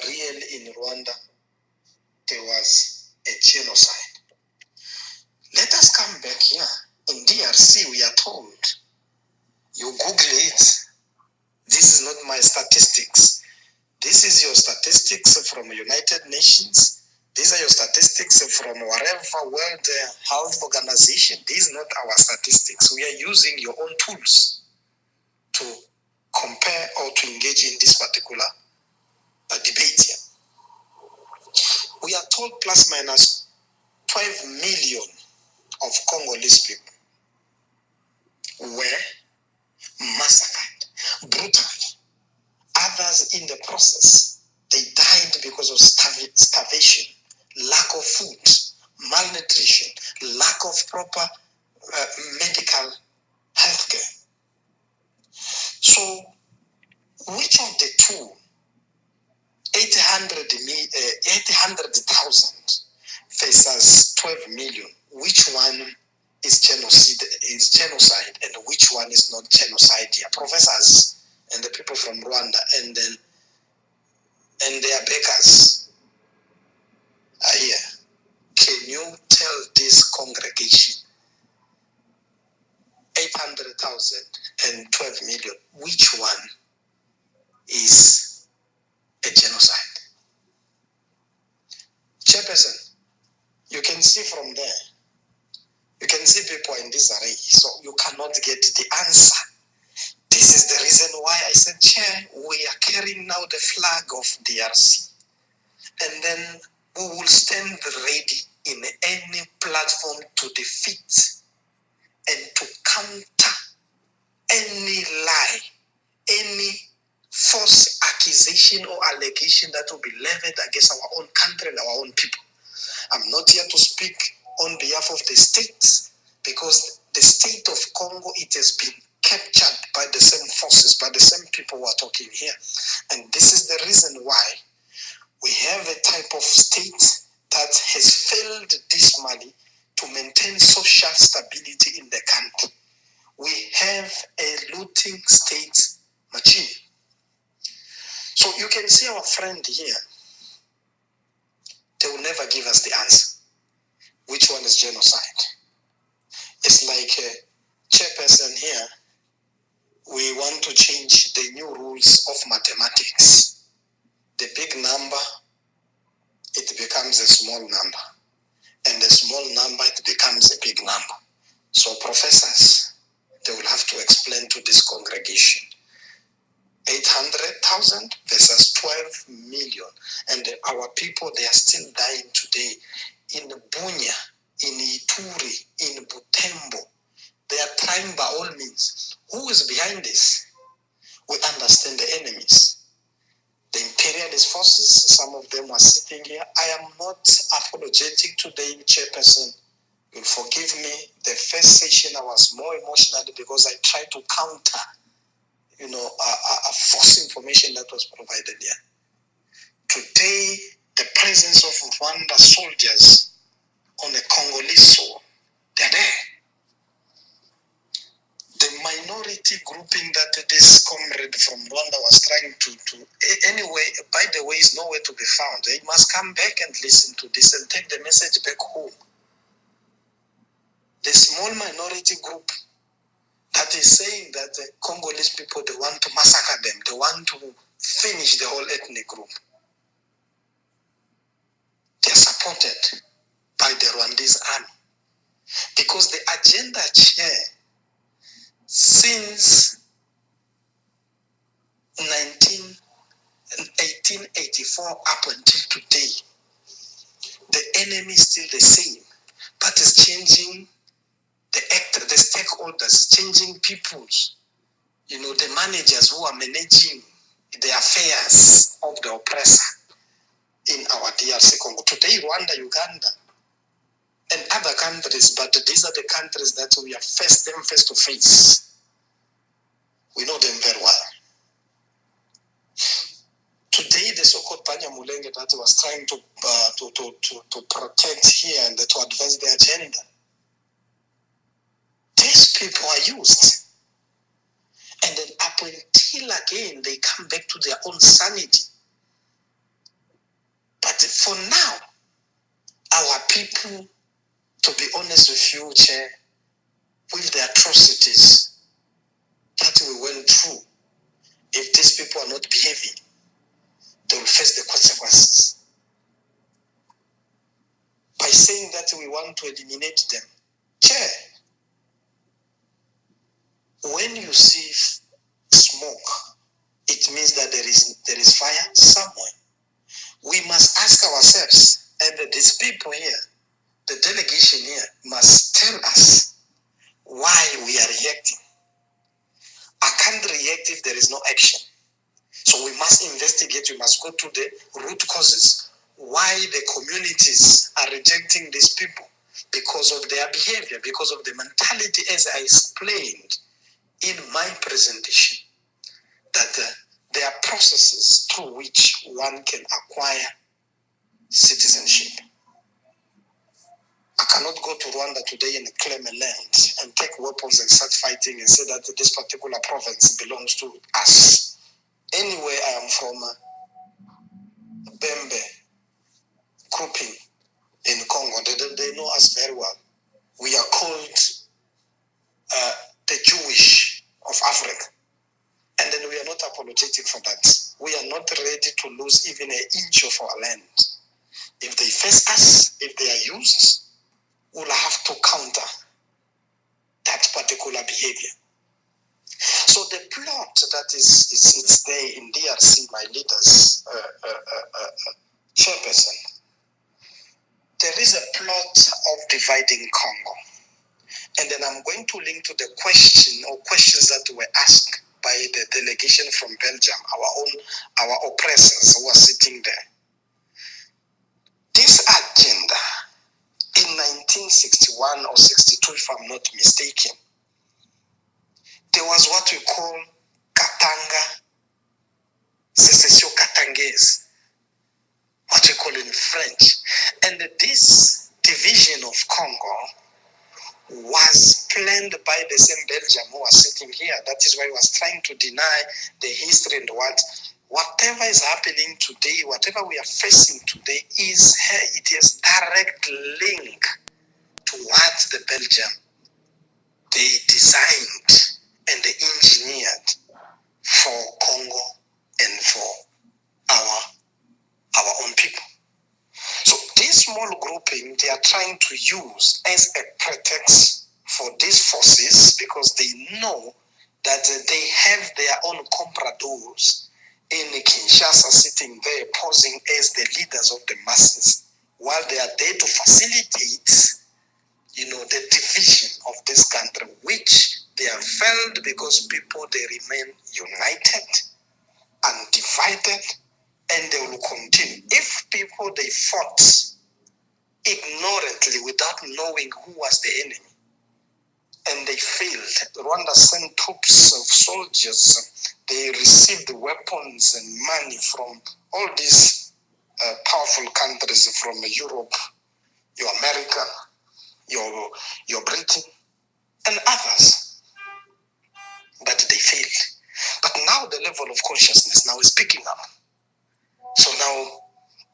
real in Rwanda, there was a genocide. Let us come back here. In DRC, we are told, you Google it. This is not my statistics. This is your statistics from United Nations. These are your statistics from whatever World Health Organization. These are not our statistics. We are using your own tools to compare or to engage in this particular debate here. We are told plus minus 12 million of Congolese people were massacred brutally. Others in the process, they died because of starvation, lack of food, malnutrition, lack of proper medical health care. So, which of the two, 800,000 versus 12 million, which one is genocide and which one is not genocide here? Professors and the people from Rwanda and their bakers are here. Can you tell this congregation, 800,000 and 12 million, which one is a genocide? Chairperson, you can see from there, you can see people in disarray, so you cannot get the answer. This is the reason why I said, Chair, we are carrying now the flag of DRC. And then we will stand ready in any platform to defeat and to counter any lie, any false accusation or allegation that will be leveled against our own country and our own people. I'm not here to speak on behalf of the state, because the state of Congo, it has been captured by the same forces, by the same people who are talking here. And this is the reason why we have a type of state that has failed dismally to maintain social stability in the country. We have a looting state machine. So you can see our friend here, they will never give us the answer. Which one is genocide? It's like a chairperson here, we want to change the new rules of mathematics. The big number, it becomes a small number. And the small number, it becomes a big number. So professors, they will have to explain to this congregation, 800,000 versus 12 million. And our people, they are still dying today in Bunia, in Ituri, in Butembo. They are trying by all means. Who is behind this? We understand the enemies. The imperialist forces, some of them are sitting here. I am not apologetic today, Chairperson. You'll forgive me. The first session I was more emotional because I tried to counter, a false information that was provided here. Today, the presence of Rwanda soldiers on a Congolese soil, they're there. The minority grouping that this comrade from Rwanda was trying to anyway, by the way, is nowhere to be found. They must come back and listen to this and take the message back home. The small minority group that is saying that the Congolese people, they want to massacre them, they want to finish the whole ethnic group. They are supported by the Rwandese army. Because the agenda, Chair, since 1884 up until today, the enemy is still the same, but it's changing the actors, the stakeholders, changing peoples, the managers who are managing the affairs of the oppressor in our DRC Congo. Today, Rwanda, Uganda, and other countries, but these are the countries that we are face to face. We know them very well. Today, the so-called Banyamulenge that was trying to protect here and to advance their agenda, these people are used. And then up until again, they come back to their own sanity. For now, our people, to be honest with you, Chair, with the atrocities that we went through, if these people are not behaving, they will face the consequences. By saying that we want to eliminate them, Chair, when you see smoke, it means that there is fire somewhere. We must ask ourselves, and these people here, the delegation here, must tell us why we are reacting. I can't react if there is no action. So we must investigate, we must go to the root causes. Why the communities are rejecting these people? Because of their behavior, because of the mentality, as I explained in my presentation, that there are processes through which one can acquire citizenship. I cannot go to Rwanda today and claim a land and take weapons and start fighting and say that this particular province belongs to us. Anywhere I am from, Bembe, grouping in Congo, they know us very well. We are called the Jewish of Africa. And then we are not apologetic for that. We are not ready to lose even an inch of our land. If they face us, if they are used, we'll have to counter that particular behavior. So the plot that is there in DRC, my leaders, chairperson, there is a plot of dividing Congo. And then I'm going to link to the question or questions that were asked by the delegation from Belgium, our oppressors who are sitting there. This agenda in 1961 or 62, if I'm not mistaken, there was what we call Katanga, Secession Katangaise, what we call in French. And this division of Congo was planned by the same Belgium who was sitting here. That is why he was trying to deny the history and whatever is happening today, whatever we are facing today, it is direct link to what the Belgium they designed and they engineered for Congo and for our own people. So this small grouping, they are trying to use as a pretext for these forces because they know that they have their own compradors in Kinshasa sitting there posing as the leaders of the masses while they are there to facilitate, the division of this country, which they have failed because people, they remain united, undivided, and they will continue. If people, they fought ignorantly without knowing who was the enemy, and they failed, Rwanda sent troops of soldiers, they received weapons and money from all these powerful countries from Europe, your America, your Britain, and others, but they failed. But now the level of consciousness now is picking up. So now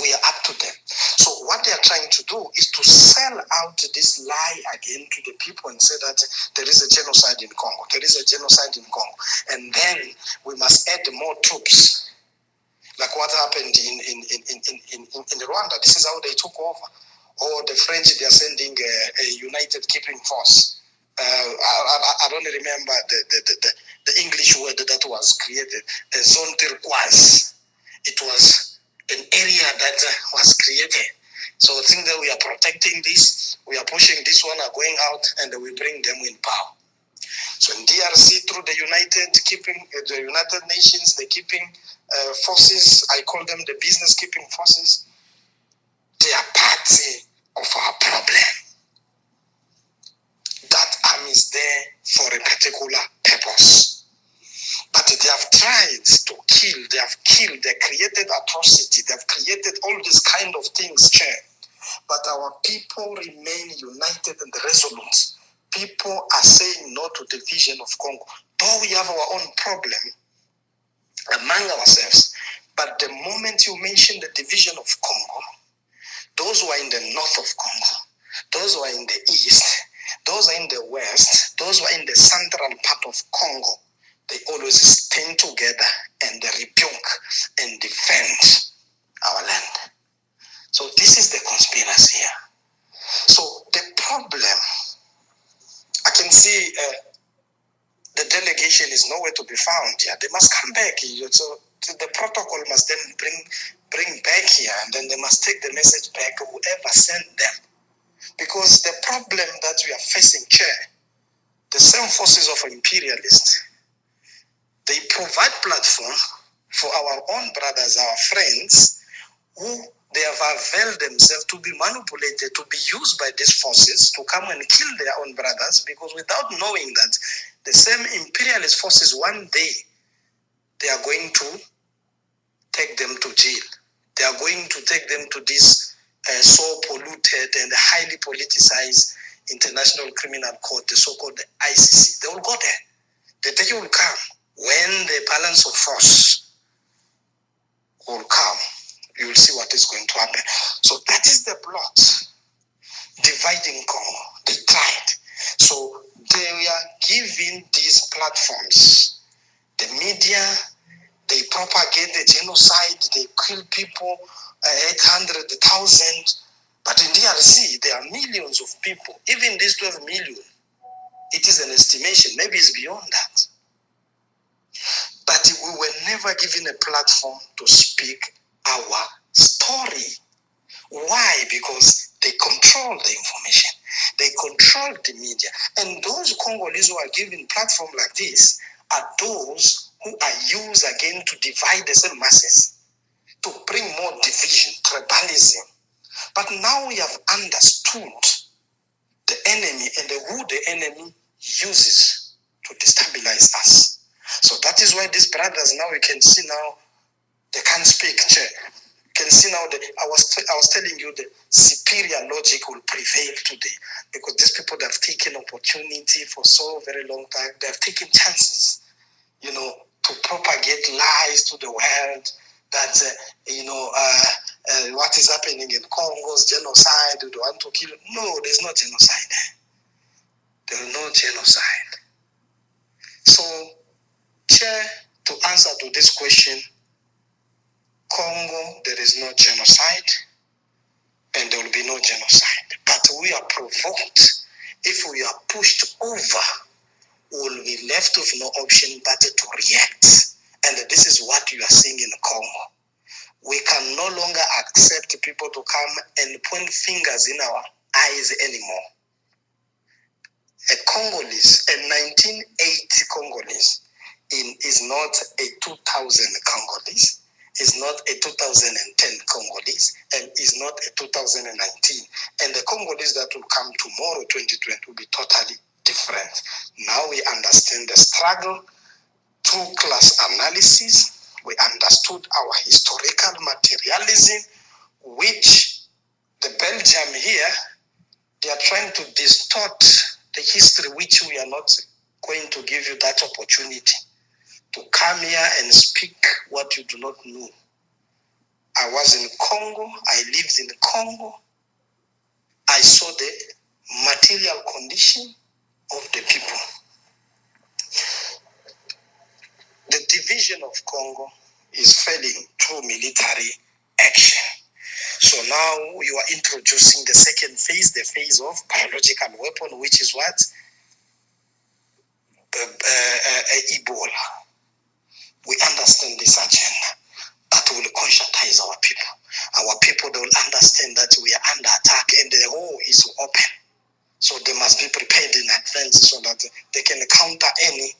we are up to them. So what they are trying to do is to sell out this lie again to the people and say that there is a genocide in Congo. There is a genocide in Congo. And then we must add more troops. Like what happened in Rwanda. This is how they took over. Or the French, they are sending a united keeping force. I don't remember the English word that was created. Zone turquoise. It was an area that was created. So I think that we are protecting this, we are pushing this one, are going out, and we bring them in power. So in DRC, through the United Nations, the keeping forces, I call them the business keeping forces, they are part of our problem. That army is there for a particular purpose. But they have tried to kill, they have killed, they created atrocity, they have created all these kind of things, Chair. But our people remain united and resolute. People are saying no to the vision of Congo. Though we have our own problem among ourselves, but the moment you mention the division of Congo, those who are in the north of Congo, those who are in the east, those who are in the west, those who are in the central part of Congo, they always stand together and they rebuke and defend our land. So this is the conspiracy here. So the problem, I can see the delegation is nowhere to be found here. They must come back here. So the protocol must then bring back here, and then they must take the message back, whoever sent them. Because the problem that we are facing, Chair, the same forces of imperialists, they provide platform for our own brothers, our friends, who they have availed themselves to be manipulated, to be used by these forces to come and kill their own brothers, because without knowing that the same imperialist forces, one day, they are going to take them to jail. They are going to take them to this so polluted and highly politicized International Criminal Court, the so-called ICC. They will go there. The day will come when the balance of force will come. You will see what is going to happen. So that is the plot dividing Congo. They tried. So they are giving these platforms. The media, they propagate the genocide, they kill people, 800,000. But in DRC, there are millions of people. Even this 12 million, it is an estimation. Maybe it's beyond that. But we were never given a platform to speak our story. Why? Because they control the information. They control the media. And those Congolese who are given platform like this are those who are used again to divide the same masses, to bring more division, tribalism. But now we have understood the enemy and who the enemy uses to destabilize us. So that is why these brothers, now we can see now, they can't speak. You can see now that I was telling you the superior logic will prevail today, because these people that have taken opportunity for so very long time, they have taken chances, to propagate lies to the world that, what is happening in Congo is genocide, they want to kill. No, there's no genocide. There's no genocide. So, Chair, to answer to this question, Congo, there is no genocide, and there will be no genocide. But we are provoked. If we are pushed over, we will be left with no option but to react. And this is what you are seeing in Congo. We can no longer accept people to come and point fingers in our eyes anymore. A Congolese, a 1980 Congolese, is not a 2000 Congolese, is not a 2010 Congolese, and is not a 2019. And the Congolese that will come tomorrow, 2020, will be totally different. Now we understand the struggle through class analysis. We understood our historical materialism, which the Belgium here, they are trying to distort the history, which we are not going to give you that opportunity to come here and speak what you do not know. I was in Congo. I lived in Congo. I saw the material condition of the people. The division of Congo is failing through military action. So now you are introducing the second phase, the phase of biological weapon, which is what? Ebola. We understand this agenda, but we will conscientize our people. Our people, they will understand that we are under attack and the war is open. So they must be prepared in advance so that they can counter anything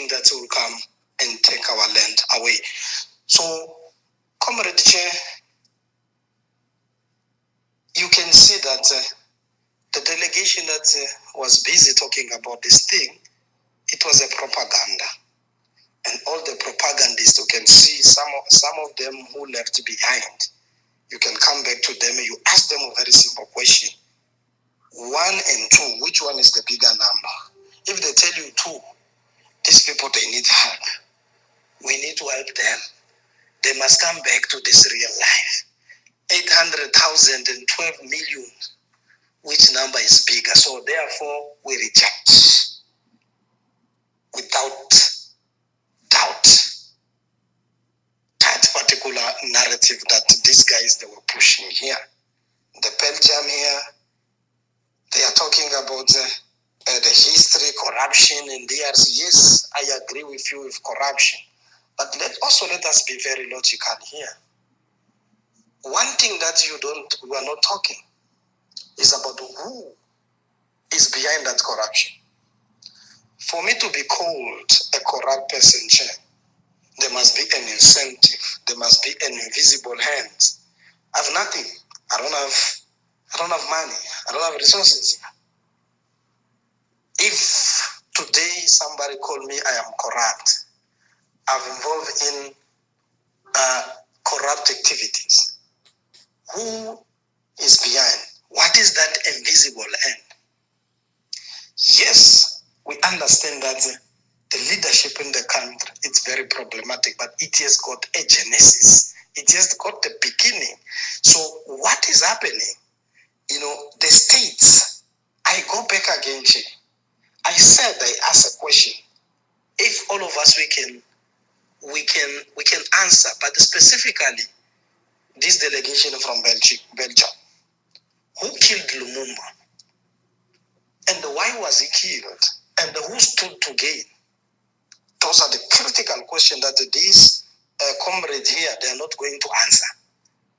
that will come and take our land away. So, Comrade Chair, you can see that the delegation that was busy talking about this thing, it was a propaganda. And all the propagandists, you can see some of them who left behind. You can come back to them and you ask them a very simple question. 1 and 2, which one is the bigger number? If they tell you 2, these people, they need help. We need to help them. They must come back to this real life. 800,000 and 12 million. Which number is bigger? So therefore, we reject without doubt that particular narrative that these guys they were pushing here. The Belgium here, they are talking about the history, corruption, and DRC. Yes, I agree with you with corruption. But let us be very logical here. One thing that we are not talking is about who is behind that corruption. For me to be called a corrupt person, there must be an incentive. There must be an invisible hand. I have nothing. I don't have money. I don't have resources. If today somebody called me I am corrupt, I'm involved in corrupt activities, who is behind? What is that invisible end? Yes, we understand that the leadership in the country, it's very problematic, but it has got a genesis. It has got the beginning. So what is happening? The states, I go back again, I asked a question. If all of us we can answer, but specifically this delegation from Belgium, who killed Lumumba? And why was he killed? And who stood to gain? Those are the critical questions that these comrades here, they are not going to answer.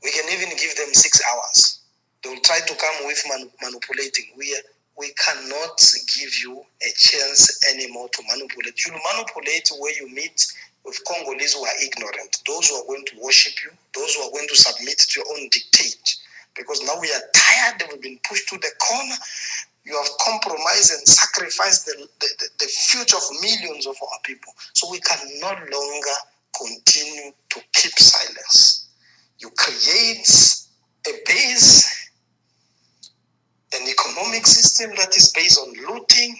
We can even give them 6 hours. They will try to come with manipulating. We cannot give you a chance anymore to manipulate. You manipulate where you meet with Congolese who are ignorant, those who are going to worship you, those who are going to submit to your own dictate. Because now we are tired, we've been pushed to the corner. You have compromised and sacrificed the future of millions of our people. So we can no longer continue to keep silence. You create a base, an economic system that is based on looting,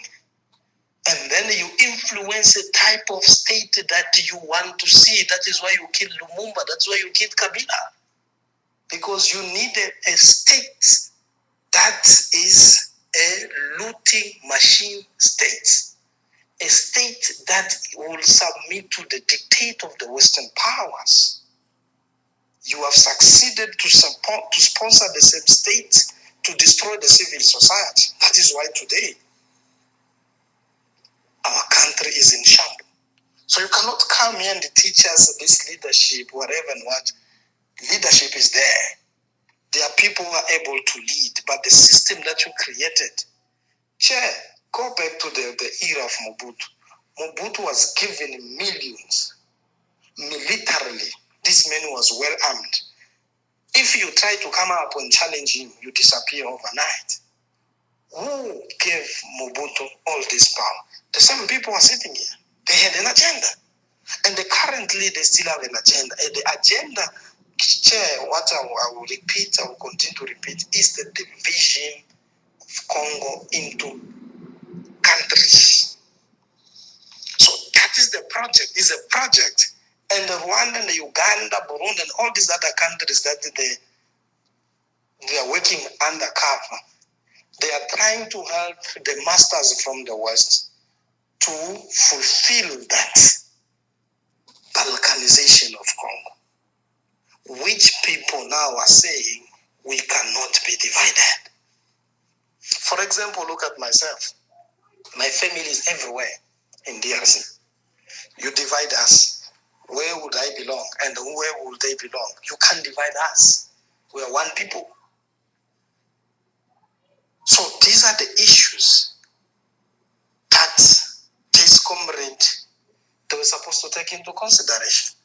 and then you influence a type of state that you want to see. That is why you killed Lumumba. That's why you killed Kabila. Because you need a state that is a looting machine state. A state that will submit to the dictate of the Western powers. You have succeeded to sponsor the same state to destroy the civil society. That is why today our country is in shambles. So you cannot come here and teach us this leadership, whatever and what. Leadership is there. There are people who are able to lead, but the system that you created, go back to the era of Mobutu. Mobutu was given millions, militarily. This man was well armed. If you try to come up and challenge him, you disappear overnight. Who gave Mobutu all this power? The same people are sitting here. They had an agenda. And currently they still have an agenda. And the agenda, what I will repeat, I will continue to repeat, is the division of Congo into countries. So that is the project. It's a project. And the Rwanda, and the Uganda, Burundi, and all these other countries that they are working undercover, they are trying to help the masters from the West to fulfill that balkanization of Congo, which people now are saying we cannot be divided. For example, look at myself. My family is everywhere in DRC. You divide us. Where would I belong? And where would they belong? You can't divide us. We are one people. So these are the issues that this comrade, they were supposed to take into consideration.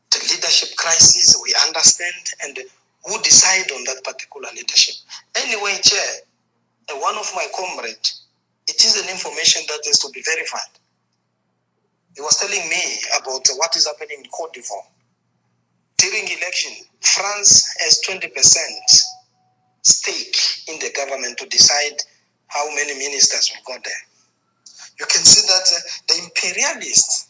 The leadership crisis, we understand, and who decide on that particular leadership. Anyway, Chair, one of my comrades, it is an information that has to be verified. He was telling me about what is happening in Côte d'Ivoire. During election, France has 20% stake in the government to decide how many ministers will go there. You can see that the imperialists,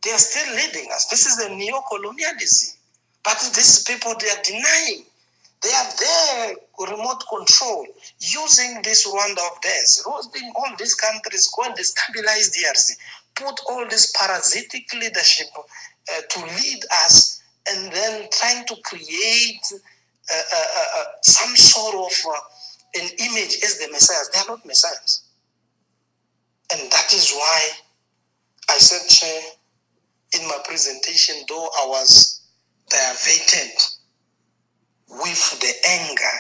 They are still leading us. This is the neo-colonialism. But these people, they are denying. They are there, remote control, using this Rwanda of theirs, roasting all these countries, go and destabilize DRC, put all this parasitic leadership to lead us, and then trying to create some sort of an image as the messiahs. They are not messiahs. And that is why I said, Chair, in my presentation, though I was diverted with the anger,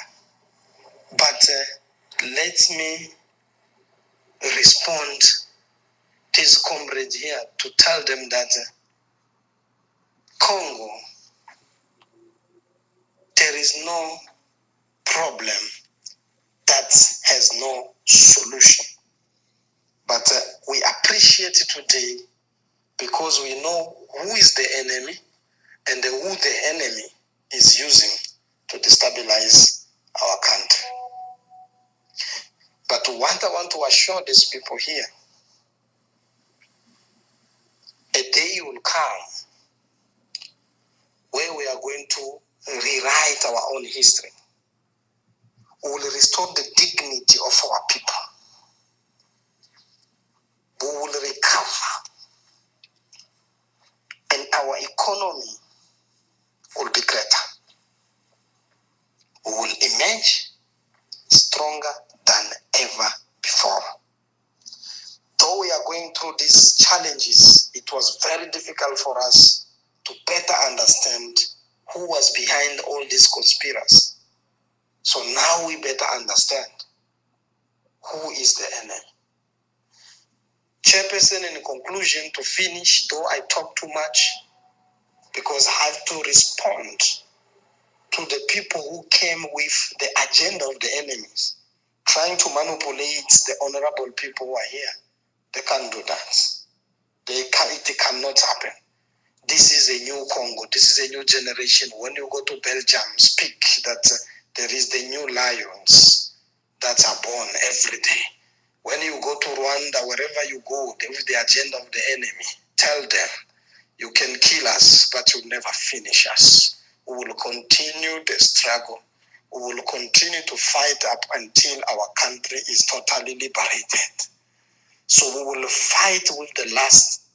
but let me respond to his comrade here to tell them that Congo, there is no problem that has no solution. But we appreciate it today because we know who is the enemy and who the enemy is using to destabilize our country. But what I want to assure these people here, a day will come where we are going to rewrite our own history. We will restore the dignity of our people. We will recover. And our economy will be greater. We will emerge stronger than ever before. Though we are going through these challenges, it was very difficult for us to better understand who was behind all these conspiracies. So now we better understand who is the enemy. Chairperson, in conclusion, to finish, though I talk too much, because I have to respond to the people who came with the agenda of the enemies, trying to manipulate the honorable people who are here. They can't do that. It cannot happen. This is a new Congo. This is a new generation. When you go to Belgium, speak that there is the new lions that are born every day. When you go to Rwanda, wherever you go, there is the agenda of the enemy. Tell them, you can kill us, but you'll never finish us. We will continue the struggle. We will continue to fight up until our country is totally liberated. So we will fight with the last